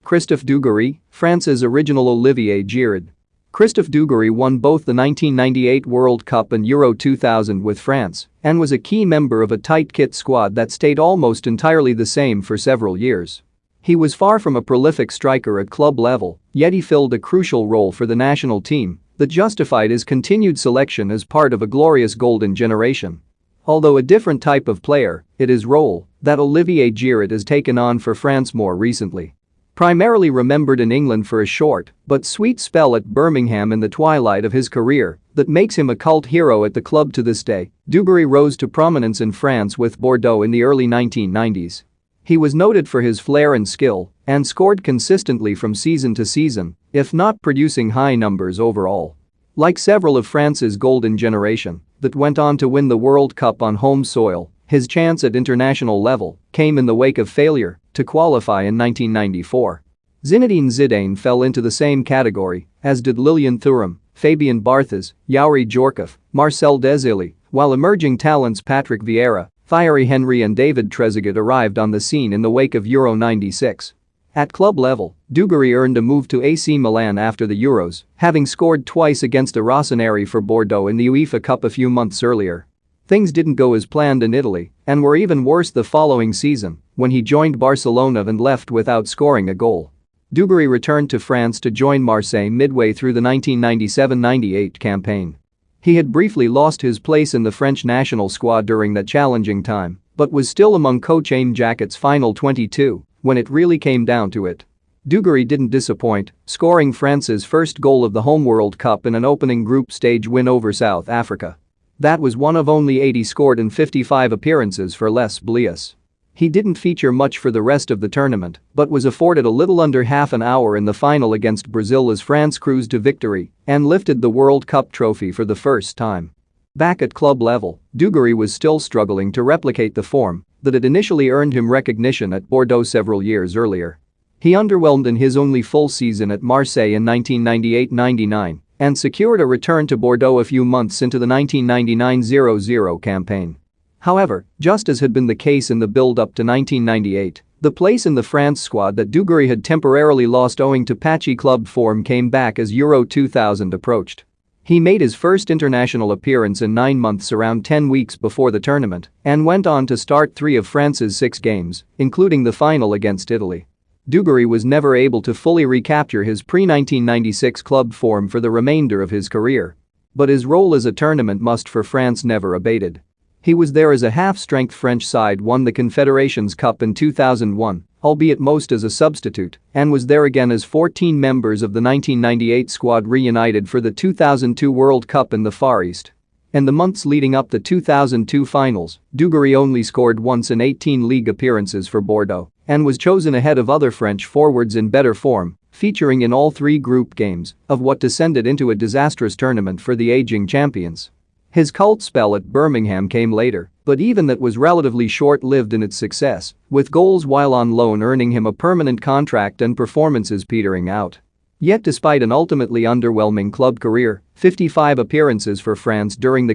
Christophe Dugarry, France's original Olivier Giroud. Christophe Dugarry won both the 1998 World Cup and Euro 2000 with France and was a key member of a tight kit squad that stayed almost entirely the same for several years. He was far from a prolific striker at club level, yet he filled a crucial role for the national team that justified his continued selection as part of a glorious golden generation. Although a different type of player, it is role that Olivier Giroud has taken on for France more recently. Primarily remembered in England for a short but sweet spell at Birmingham in the twilight of his career that makes him a cult hero at the club to this day, Dugarry rose to prominence in France with Bordeaux in the early 1990s. He was noted for his flair and skill and scored consistently from season to season, if not producing high numbers overall. Like several of France's golden generation that went on to win the World Cup on home soil, his chance at international level came in the wake of failure to qualify in 1994. Zinedine Zidane fell into the same category, as did Lilian Thuram, Fabien Barthez, Youri Djorkaeff, Marcel Desailly, while emerging talents Patrick Vieira, Thierry Henry and David Trezeguet arrived on the scene in the wake of Euro '96. At club level, Dugarry earned a move to AC Milan after the Euros, having scored twice against the Rossoneri for Bordeaux in the UEFA Cup a few months earlier. Things didn't go as planned in Italy and were even worse the following season when he joined Barcelona and left without scoring a goal. Dugarry returned to France to join Marseille midway through the 1997-98 campaign. He had briefly lost his place in the French national squad during that challenging time, but was still among coach Aime Jacquet's final 22 when it really came down to it. Dugarry didn't disappoint, scoring France's first goal of the home World Cup in an opening group stage win over South Africa. That was one of only 80 scored in 55 appearances for Les Bleus. He didn't feature much for the rest of the tournament but was afforded a little under half an hour in the final against Brazil as France cruised to victory and lifted the World Cup trophy for the first time. Back at club level, Dugarry was still struggling to replicate the form that had initially earned him recognition at Bordeaux several years earlier. He underwhelmed in his only full season at Marseille in 1998-99 and secured a return to Bordeaux a few months into the 1999-00 campaign. However, just as had been the case in the build-up to 1998, the place in the France squad that Dugarry had temporarily lost owing to patchy club form came back as Euro 2000 approached. He made his first international appearance in 9 months around 10 weeks before the tournament and went on to start 3 of France's 6 games, including the final against Italy. Dugarry was never able to fully recapture his pre-1996 club form for the remainder of his career. But his role as a tournament must for France never abated. He was there as a half-strength French side won the Confederations Cup in 2001, albeit most as a substitute, and was there again as 14 members of the 1998 squad reunited for the 2002 World Cup in the Far East. In the months leading up the 2002 finals, Dugarry only scored once in 18 league appearances for Bordeaux and was chosen ahead of other French forwards in better form, featuring in all 3 group games of what descended into a disastrous tournament for the aging champions. His cult spell at Birmingham came later, but even that was relatively short-lived in its success, with goals while on loan earning him a permanent contract and performances petering out. Yet despite an ultimately underwhelming club career, 55 appearances for France during the